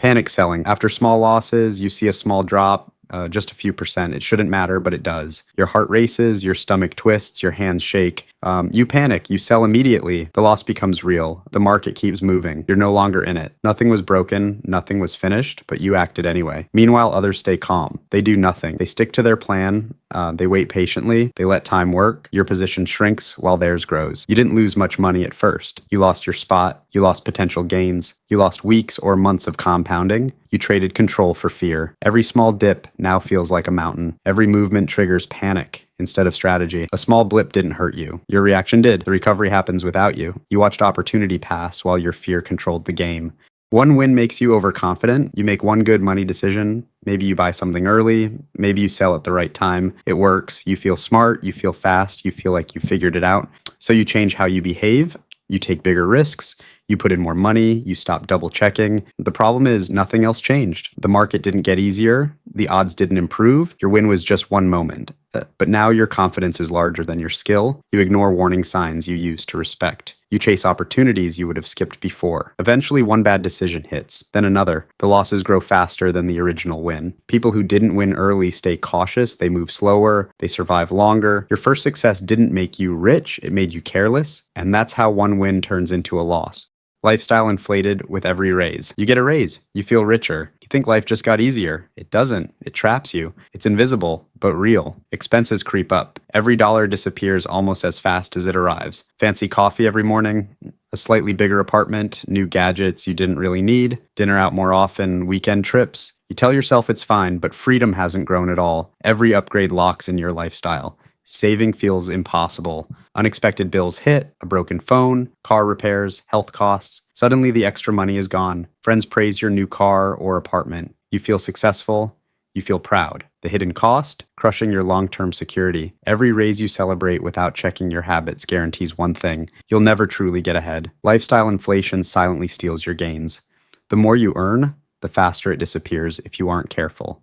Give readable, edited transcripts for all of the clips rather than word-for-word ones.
Panic selling. After small losses, you see a small drop, just a few percent. It shouldn't matter, but it does. Your heart races, your stomach twists, your hands shake. You panic, you sell immediately. The loss becomes real. The market keeps moving. You're no longer in it. Nothing was broken, nothing was finished, but you acted anyway. Meanwhile, others stay calm. They do nothing. They stick to their plan. They wait patiently. They let time work. Your position shrinks while theirs grows. You didn't lose much money at first. You lost your spot. You lost potential gains. You lost weeks or months of compounding. You traded control for fear. Every small dip now feels like a mountain. Every movement triggers panic instead of strategy. A small blip didn't hurt you. Your reaction did. The recovery happens without you. You watched opportunity pass while your fear controlled the game. One win makes you overconfident. You make one good money decision. Maybe you buy something early. Maybe you sell at the right time. It works. You feel smart. You feel fast. You feel like you figured it out. So you change how you behave. You take bigger risks. You put in more money. You stop double checking. The problem is nothing else changed. The market didn't get easier. The odds didn't improve. Your win was just one moment. But now your confidence is larger than your skill. You ignore warning signs you used to respect. You chase opportunities you would have skipped before. Eventually, one bad decision hits, then another. The losses grow faster than the original win. People who didn't win early stay cautious. They move slower. They survive longer. Your first success didn't make you rich. It made you careless. And that's how one win turns into a loss. Lifestyle inflated with every raise. You get a raise. You feel richer. You think life just got easier. It doesn't. It traps you. It's invisible, but real. Expenses creep up. Every dollar disappears almost as fast as it arrives. Fancy coffee every morning, a slightly bigger apartment, new gadgets you didn't really need, dinner out more often, weekend trips. You tell yourself it's fine, but freedom hasn't grown at all. Every upgrade locks in your lifestyle. Saving feels impossible. Unexpected bills hit, a broken phone, car repairs, health costs. Suddenly the extra money is gone. Friends praise your new car or apartment. You feel successful. You feel proud. The hidden cost? Crushing your long-term security. Every raise you celebrate without checking your habits guarantees one thing. You'll never truly get ahead. Lifestyle inflation silently steals your gains. The more you earn, the faster it disappears if you aren't careful.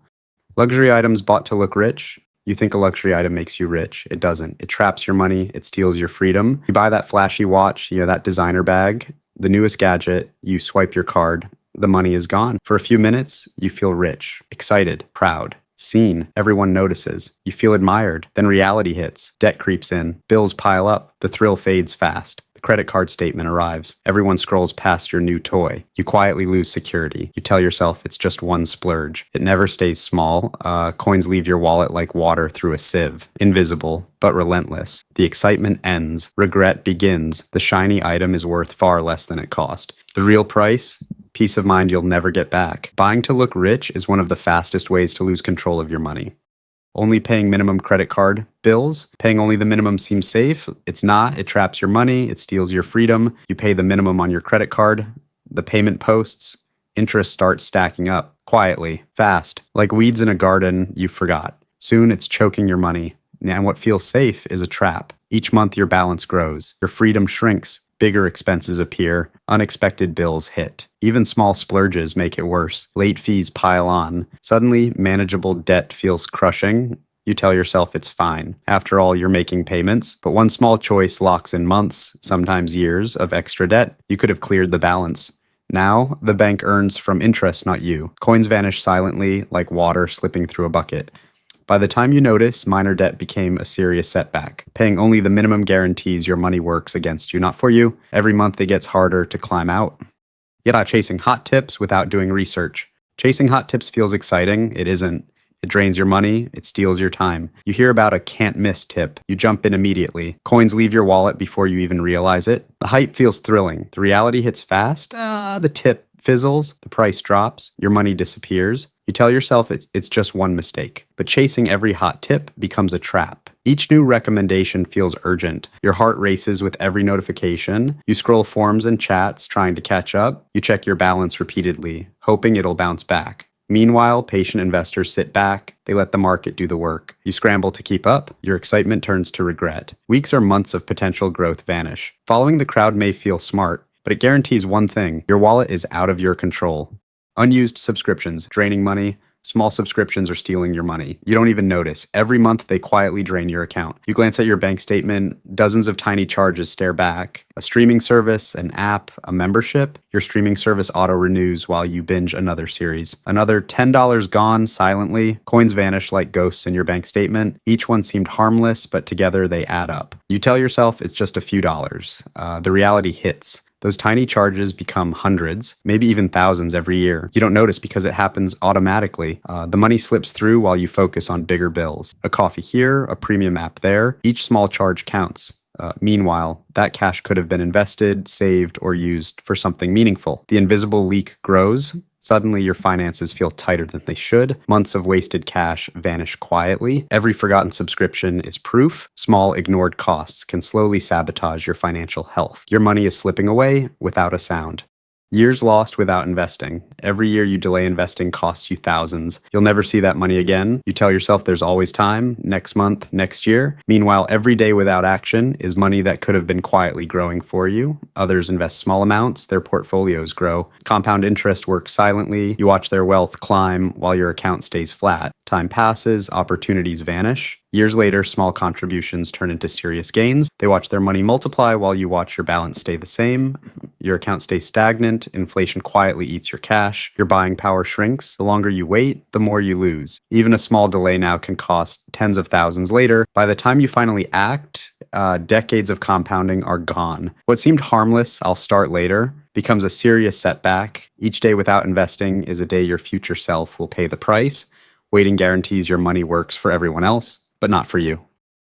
Luxury items bought to look rich. You think a luxury item makes you rich. It doesn't. It traps your money. It steals your freedom. You buy that flashy watch, that designer bag, the newest gadget, you swipe your card, the money is gone. For a few minutes, you feel rich, excited, proud, seen. Everyone notices. You feel admired. Then reality hits. Debt creeps in. Bills pile up. The thrill fades fast. Credit card statement arrives. Everyone scrolls past your new toy. You quietly lose security. You tell yourself it's just one splurge. It never stays small. Coins leave your wallet like water through a sieve. Invisible, but relentless. The excitement ends. Regret begins. The shiny item is worth far less than it cost. The real price? Peace of mind you'll never get back. Buying to look rich is one of the fastest ways to lose control of your money. Only paying minimum credit card bills. Paying only the minimum seems safe. It's not. It traps your money. It steals your freedom. You pay the minimum on your credit card. The payment posts. Interest starts stacking up. Quietly. Fast. Like weeds in a garden you forgot. Soon it's choking your money. And what feels safe is a trap. Each month your balance grows. Your freedom shrinks. Bigger expenses appear. Unexpected bills hit. Even small splurges make it worse. Late fees pile on. Suddenly, manageable debt feels crushing. You tell yourself it's fine. After all, you're making payments. But one small choice locks in months, sometimes years, of extra debt. You could have cleared the balance. Now, the bank earns from interest, not you. Coins vanish silently, like water slipping through a bucket. By the time you notice, minor debt became a serious setback. Paying only the minimum guarantees your money works against you, not for you. Every month it gets harder to climb out. Yet not chasing hot tips without doing research. Chasing hot tips feels exciting. It isn't. It drains your money. It steals your time. You hear about a can't miss tip. You jump in immediately. Coins leave your wallet before you even realize it. The hype feels thrilling. The reality hits fast. The tip fizzles. The price drops. Your money disappears. You tell yourself it's just one mistake. But chasing every hot tip becomes a trap. Each new recommendation feels urgent. Your heart races with every notification. You scroll forums and chats trying to catch up. You check your balance repeatedly, hoping it'll bounce back. Meanwhile, patient investors sit back. They let the market do the work. You scramble to keep up. Your excitement turns to regret. Weeks or months of potential growth vanish. Following the crowd may feel smart, but it guarantees one thing. Your wallet is out of your control. Unused subscriptions, draining money, Small subscriptions are stealing your money. You don't even notice. Every month, they quietly drain your account. You glance at your bank statement, dozens of tiny charges stare back. A streaming service, an app, a membership. Your streaming service auto-renews while you binge another series. Another $10 gone silently. Coins vanish like ghosts in your bank statement. Each one seemed harmless, but together they add up. You tell yourself it's just a few dollars. The reality hits. Those tiny charges become hundreds, maybe even thousands every year. You don't notice because it happens automatically. The money slips through while you focus on bigger bills. A coffee here, a premium app there. Each small charge counts. Meanwhile, that cash could have been invested, saved, or used for something meaningful. The invisible leak grows. Suddenly, your finances feel tighter than they should. Months of wasted cash vanish quietly. Every forgotten subscription is proof. Small, ignored costs can slowly sabotage your financial health. Your money is slipping away without a sound. Years lost without investing. Every year you delay investing costs you thousands. You'll never see that money again. You tell yourself there's always time, next month, next year. Meanwhile, every day without action is money that could have been quietly growing for you. Others invest small amounts, their portfolios grow. Compound interest works silently. You watch their wealth climb while your account stays flat. Time passes, opportunities vanish. Years later, small contributions turn into serious gains. They watch their money multiply while you watch your balance stay the same. Your account stays stagnant. Inflation quietly eats your cash. Your buying power shrinks. The longer you wait, the more you lose. Even a small delay now can cost tens of thousands later. By the time you finally act, decades of compounding are gone. What seemed harmless, I'll start later, becomes a serious setback. Each day without investing is a day your future self will pay the price. Waiting guarantees your money works for everyone else, but not for you.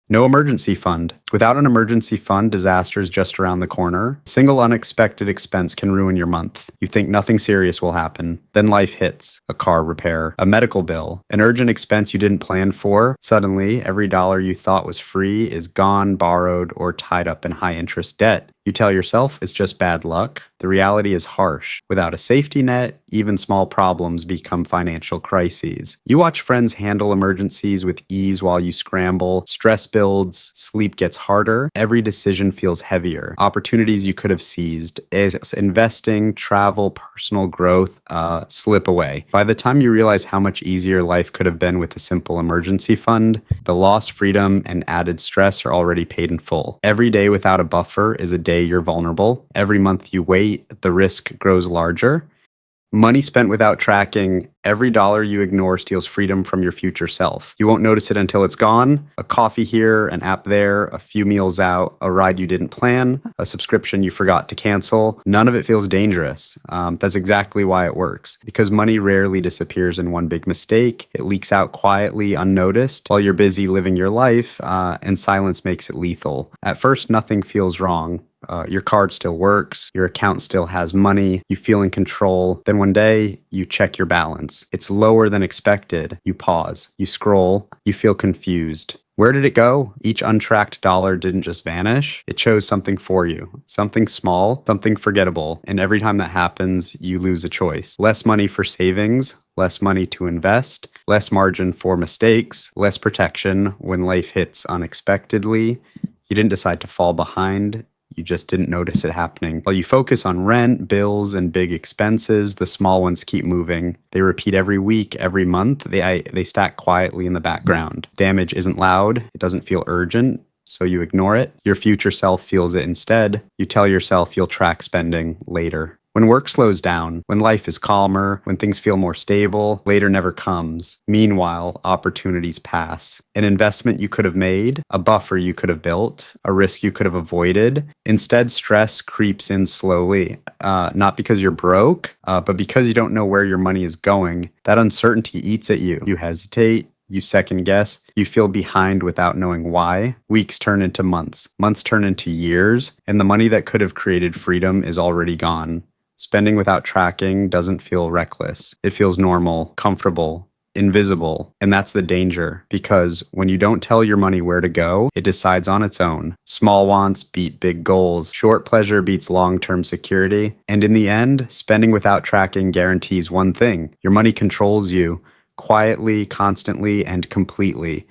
No emergency fund. Without an emergency fund, disaster is just around the corner. A single unexpected expense can ruin your month. You think nothing serious will happen. Then life hits. A car repair, a medical bill, an urgent expense you didn't plan for. Suddenly, every dollar you thought was free is gone, borrowed, or tied up in high-interest debt. You tell yourself it's just bad luck. The reality is harsh. Without a safety net, even small problems become financial crises. You watch friends handle emergencies with ease while you scramble. Stress builds, sleep gets harder. Every decision feels heavier. Opportunities you could have seized, as investing, travel, personal growth, slip away. By the time you realize how much easier life could have been with a simple emergency fund, the lost freedom and added stress are already paid in full. Every day without a buffer is a day you're vulnerable. Every month you wait, the risk grows larger. Money spent without tracking, every dollar you ignore steals freedom from your future self. You won't notice it until it's gone. A coffee here, an app there, a few meals out, a ride you didn't plan, a subscription you forgot to cancel. None of it feels dangerous. That's exactly why it works. Because money rarely disappears in one big mistake. It leaks out quietly, unnoticed, while you're busy living your life, and silence makes it lethal. At first, nothing feels wrong. Your card still works, your account still has money, you feel in control. Then one day, you check your balance. It's lower than expected. You pause, you scroll, you feel confused. Where did it go? Each untracked dollar didn't just vanish. It chose something for you, something small, something forgettable. And every time that happens, you lose a choice. Less money for savings, less money to invest, less margin for mistakes, less protection when life hits unexpectedly. You didn't decide to fall behind. You just didn't notice it happening. While you focus on rent, bills, and big expenses, the small ones keep moving. They repeat every week, every month. They stack quietly in the background. Damage isn't loud. It doesn't feel urgent, so you ignore it. Your future self feels it instead. You tell yourself you'll track spending later. When work slows down, when life is calmer, when things feel more stable, later never comes. Meanwhile, opportunities pass. An investment you could have made, a buffer you could have built, a risk you could have avoided. Instead, stress creeps in slowly, not because you're broke, but because you don't know where your money is going. That uncertainty eats at you. You hesitate. You second guess, you feel behind without knowing why. Weeks turn into months turn into years, and the money that could have created freedom is already gone. Spending without tracking doesn't feel reckless. It feels normal, comfortable, invisible. And that's the danger, because when you don't tell your money where to go, it decides on its own. Small wants beat big goals. Short pleasure beats long-term security. And in the end, spending without tracking guarantees one thing: your money controls you, quietly, constantly, and completely.